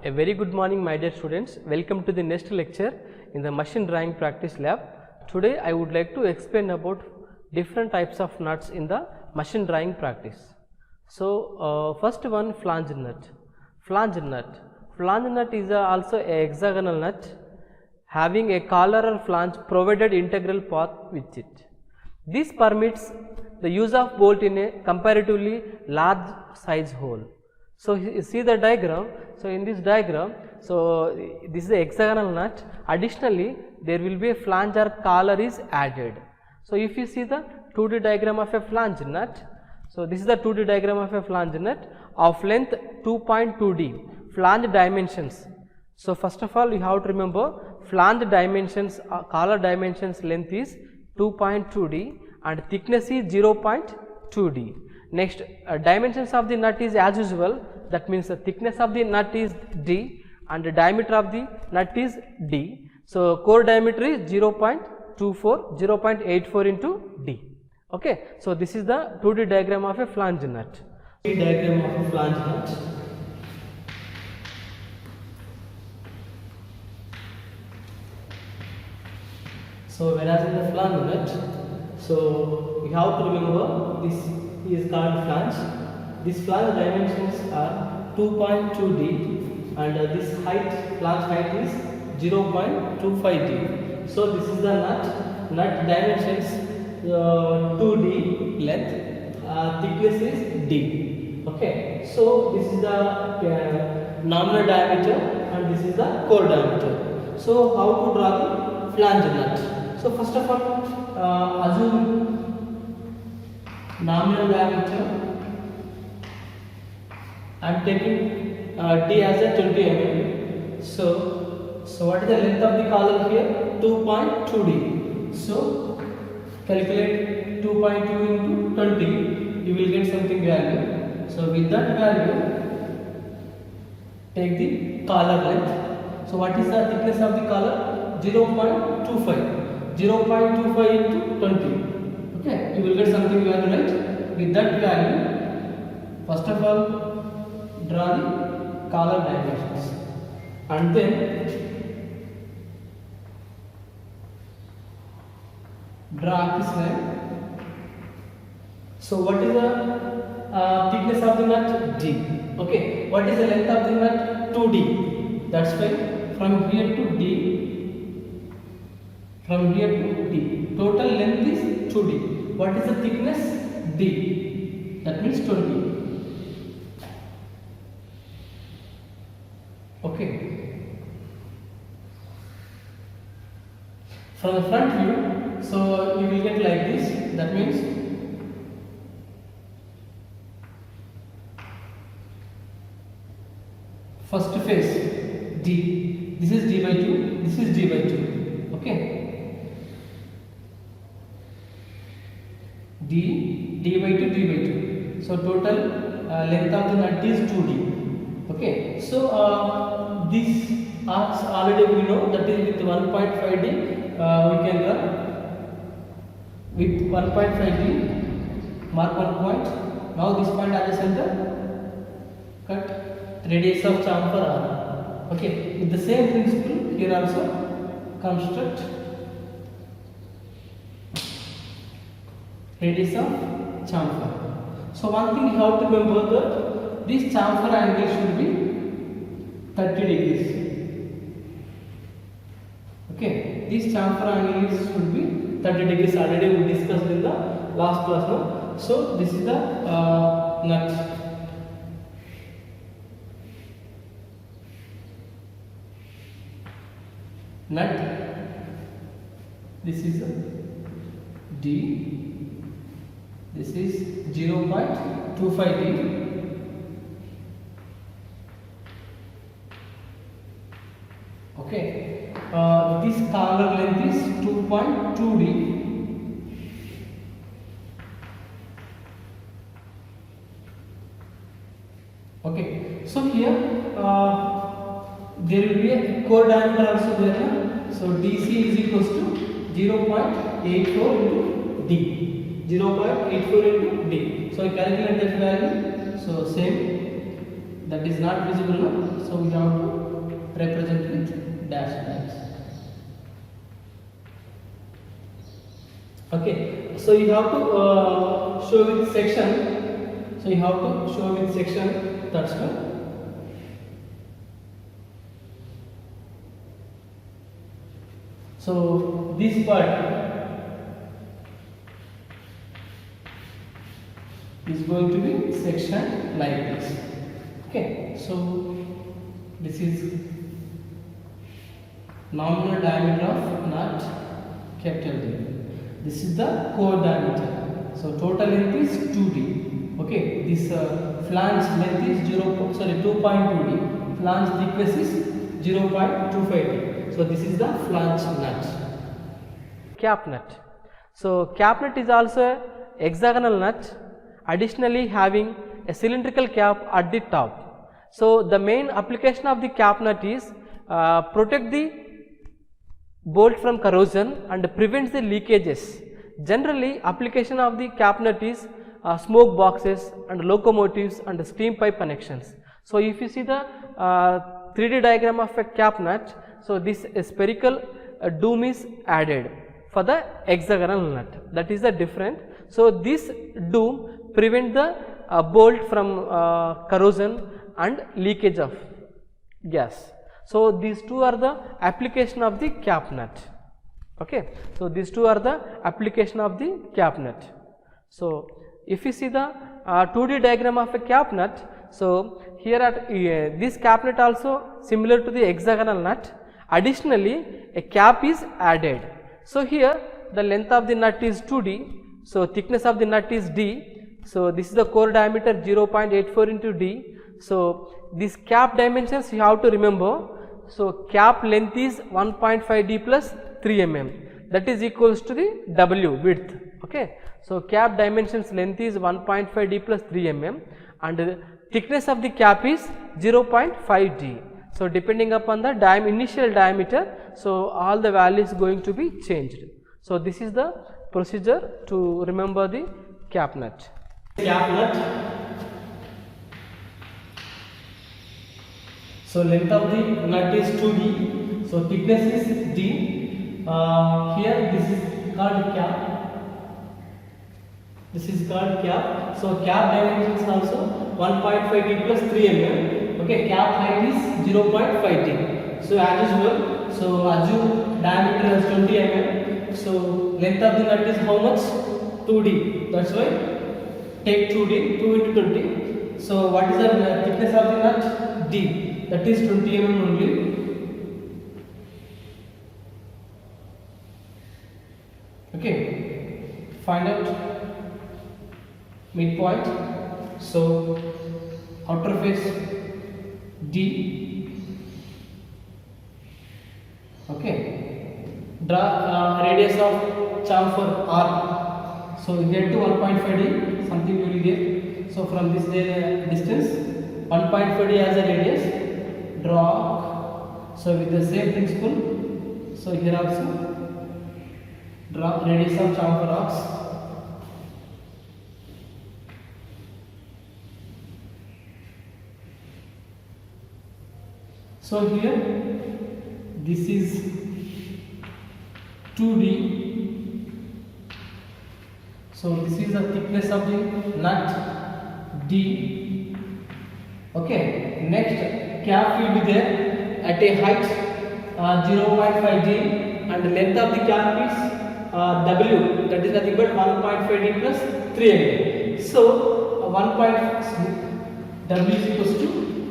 A very good morning, my dear students. Welcome to the next lecture in the machine drawing practice lab. Today I would like to explain about different types of nuts in the machine drawing practice. So first one, flange nut. Flange nut. Flange nut is also a hexagonal nut having a collar or flange provided integral path with it. This permits the use of bolt in a comparatively large size hole. So you see the diagram. So in this diagram, so this is a hexagonal nut. Additionally, there will be a flange or collar is added. So if you see the 2D diagram of a flange nut, so this is the 2D diagram of a flange nut of length 2.2D. Flange dimensions. So first of all, you have to remember flange dimensions, collar dimensions length is 2.2D and thickness is 0.2D. Next, dimensions of the nut is as usual, that means the thickness of the nut is D and the diameter of the nut is D. So core diameter is 0.24, 0.84 into D. Okay, so this is the 2D diagram of a flange nut. 2D diagram of a flange nut. So whereas in the flange nut, so you have to remember this is called flange. This flange dimensions are 2.2D and this height, flange height is 0.25D. So this is the nut dimensions 2D length, thickness is D. Okay, so this is the nominal diameter and this is the core diameter. So how to draw the flange nut? So first of all, assume nominal diameter. I am taking D as a 20 mm. So what is the length of the collar here? 2.2D. So calculate 2.2 into 20. You will get something value. So with that value, take the collar length. So what is the thickness of the collar? 0.25. 0.25 into 20. Okay, you will get something value, right? With that value, first of all, draw the collar dimensions and then draw this line. So what is the thickness of the nut? D. Okay, what is the length of the nut? 2D. That's why from here to D. From here to D. Total length is 2D. What is the thickness? D. That means 20. Okay. From the front view, so you will get like this. That means first face D. This is D by 2. This is D by 2. Okay. D by 2, D by 2. So total length of the nut is 2D. Okay. So this arcs already we know, that is with 1.5D we can run with 1.5D. Mark one point. Now this point as a center. Cut radius of chamfer R. Okay. With the same principle here also construct radius of chamfer. So one thing you have to remember that this chamfer angle should be 30 degrees. Okay, this chamfer angle should be 30 degrees. Already we discussed in the last class now. So this is the nut. This is D. This is 0.25D. Okay. This collar length is 2.2D. Okay. So here there will be a core diameter also there. So DC is equals to 0.84 into D. 0.84 into D. So calculate that value. So same, that is not visible now. So we have to So you have to show with section. So you have to show with section. That's one. So this part is going to be section like this. Okay, so this is nominal diameter of nut, capital D. This is the core diameter. So total length is 2D. Okay, this flange length is 2.2D. Flange thickness is 0.25D. So this is the flange nut. Cap nut. So cap nut is also a hexagonal nut, additionally having a cylindrical cap at the top. So the main application of the cap nut is protect the bolt from corrosion and prevents the leakages. Generally application of the cap nut is smoke boxes and locomotives and steam pipe connections. So if you see the 3D diagram of a cap nut, so this spherical dome is added for the hexagonal nut, that is the different. So this dome prevent the bolt from corrosion and leakage of gas. So these two are the application of the cap nut. Okay, so these two are the application of the cap nut. So if you see the 2D diagram of a cap nut, so here at this cap nut also similar to the hexagonal nut. Additionally, a cap is added. So here the length of the nut is 2D. So thickness of the nut is D. So this is the core diameter 0.84 into D. So this cap dimensions you have to remember. So cap length is 1.5D plus 3 mm, that is equals to the W width. Okay. So cap dimensions length is 1.5D plus 3 mm and the thickness of the cap is 0.5D. So depending upon the initial diameter, so all the values going to be changed. So this is the procedure to remember the cap nut. Cap nut. So length of the nut is 2D. So thickness is D. Here this is called cap. This is called cap. So cap dimensions also 1.5D plus 3 mm. Okay, cap height is 0.5D. So as usual, so assume diameter as 20 mm. So length of the nut is how much? 2D. That's why take 2D, 2 into 20. So what is the thickness of the nut? D. That is 20 mm only. Okay. Find out midpoint. So outer face D. Okay. Draw radius of chamfer R. So get to 1.5D, something you will get. So from this distance 1.5D as a radius, draw. So with the same principle, so here also draw radius of chamfer arcs. So here this is 2D. So this is the thickness of the nut D. Okay. Next cap will be there at a height 0.5D and the length of the cap is W, that is nothing but 1.5D plus 3 mm. So W is equals to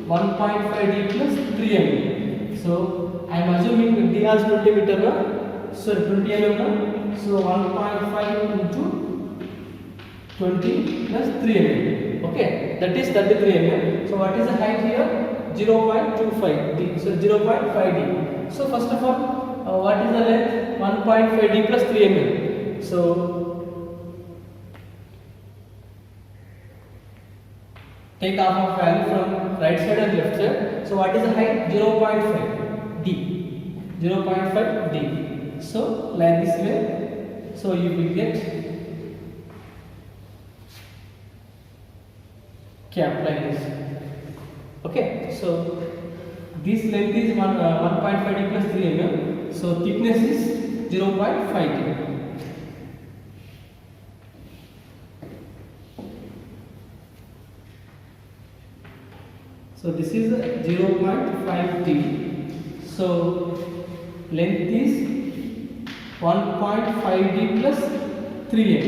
1.5D plus 3 mm. So I am assuming D has 20 meter now. So 20 mm now. So 1.5 into 20 plus 3 mm. Okay, that is 33 mm. So what is the height here? 0.25D. So 0.5D. So first of all, what is the length? 1.5D plus 3 mm. So take half of value from right side and left side. So what is the height? 0.5 D. 0.5 D. So like this way. So you will get cap like this. Okay. So this length is 1.5D plus 3 mm. So thickness is 0.5D. this is 0.5 d. So length is 1.5 d plus 3m.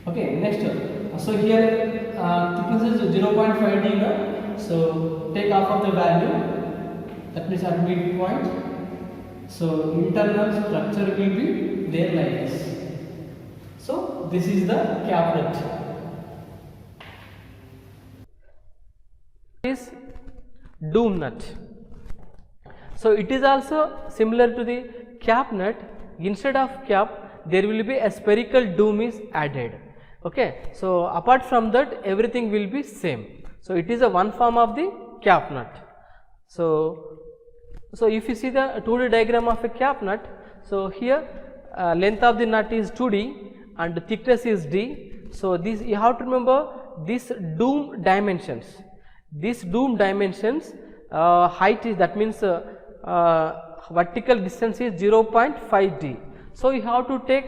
Okay, next. So here thickness is 0.5 d. So take half of the value. That means at midpoint. So internal structure will be there like this. So this is the cap nut. Is doom nut. So it is also similar to the cap nut. Instead of cap, there will be a spherical doom is added. Okay. So apart from that, everything will be same. So it is a one form of the cap nut. So if you see the 2D diagram of a cap nut, so here length of the nut is 2d and thickness is d. So this you have to remember this doom dimensions. This doom dimensions height is, that means vertical distance is 0.5 d. So you have to take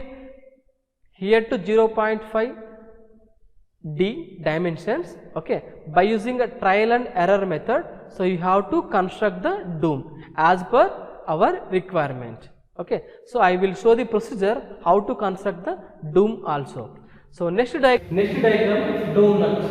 here to 0.5 d dimensions, okay, by using a trial and error method. So you have to construct the doom as per our requirement. Okay, so I will show the procedure how to construct the doom also. So next diagram, doom nut.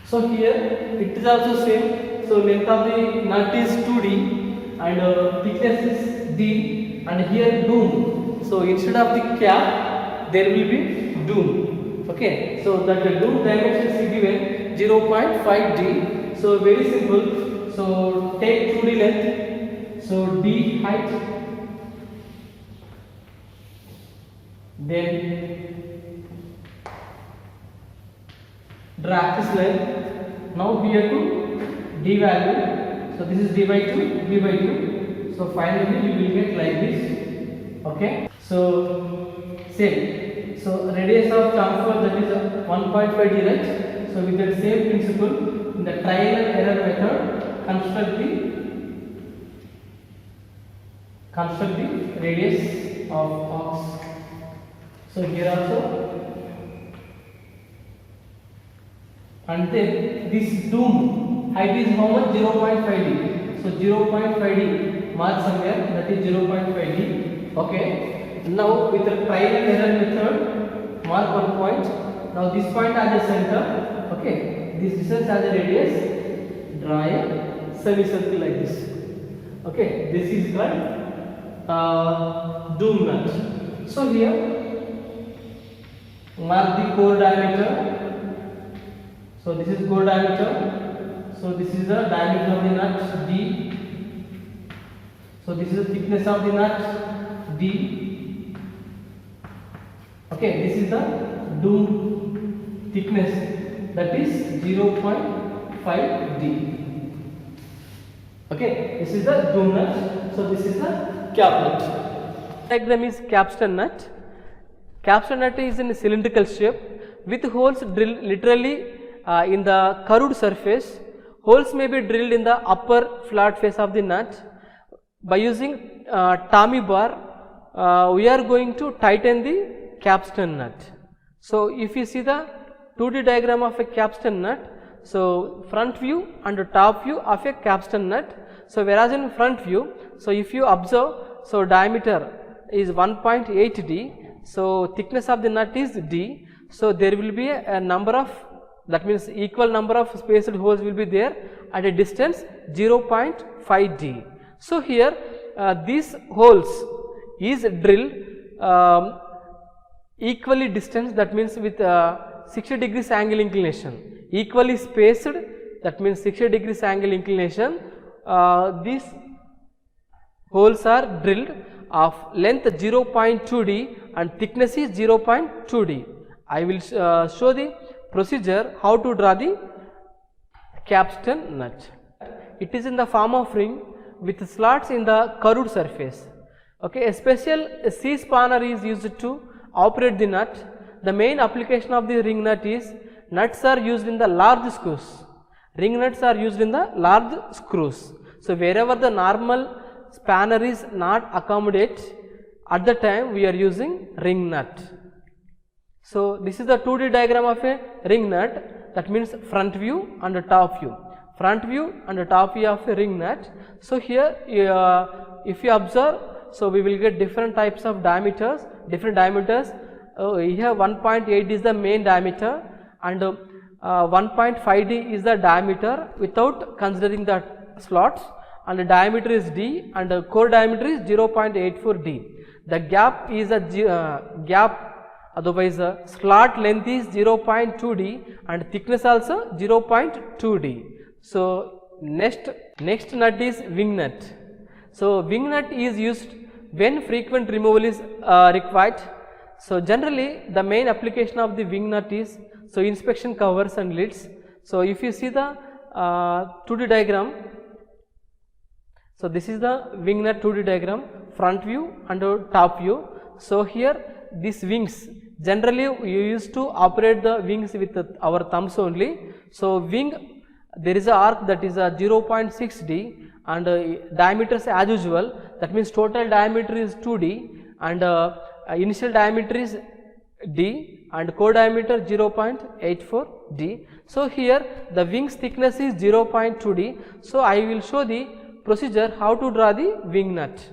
So here it is also same. So length of the nut is 2d and thickness is d, and here doom. So instead of the cap, there will be doom. Okay, so that the doom dimension is given 0.5 d. So very simple. So take 2d length. So d height, then draw axis length. Now here to d value. So this is d by 2, d by 2. So finally you will get like this. Okay. So same. So radius of transfer, that is 1.5 d, right? So with that same principle, in the trial and error method, construct the radius of arcs. So here also, and then this doom height is how much? 0.5 d. So 0.5 d, mark somewhere, that is 0.5 d. Okay. Now with the trial and error method, mark one point. Now this point as a center. Okay. This distance as a radius. Draw a semicircle like this. Okay. This is called doom nut. So here mark the core diameter. So this is core diameter. So this is the diameter of the nut, d. So this is the thickness of the nut, d. Okay, this is the doom thickness, that is 0.5 d. Okay, this is the doom nut. So this is the cap nut. Diagram is capstan nut. Capstan nut is in a cylindrical shape with holes drilled literally in the curved surface. Holes may be drilled in the upper flat face of the nut. By using Tommy bar, we are going to tighten the capstan nut. So if you see the 2D diagram of a capstan nut, so front view and top view of a capstan nut. So whereas in front view, so if you observe, so diameter is 1.8 d. So thickness of the nut is d. So there will be a number of, that means equal number of spaced holes will be there at a distance 0.5 d. So here these holes is drilled equally distanced, that means with 60 degrees angle inclination, equally spaced, that means 60 degrees angle inclination. These holes are drilled of length 0.2 d and thickness is 0.2 d. I will show the procedure how to draw the capstan nut. It is in the form of ring with slots in the curved surface. Okay, a special C spanner is used to operate the nut. The main application of the ring nut is nuts are used in the large screws. Ring nuts are used in the large screws. So wherever the normal spanner is not accommodate, at the time we are using ring nut. So this is the 2D diagram of a ring nut, that means front view and the top view. Front view and the top view of a ring nut. So here if you observe, so we will get different types of diameters, different diameters. Here 1.8 is the main diameter and 1.5D is the diameter without considering the slots, and the diameter is D and the core diameter is 0.84D. The gap is a gap, otherwise slot length is 0.2D and thickness also 0.2D. So next nut is wing nut. So wing nut is used when frequent removal is required. So generally the main application of the wing nut is inspection covers and lids. So if you see the 2D diagram, so this is the wing nut 2D diagram, front view and top view. So here these wings, generally you used to operate the wings with our thumbs only. So wing, there is a arc that is a 0.6D and diameters as usual, that means total diameter is 2D and initial diameter is D and core diameter 0.84D. So here the wings thickness is 0.2D. So I will show the procedure how to draw the wing nut.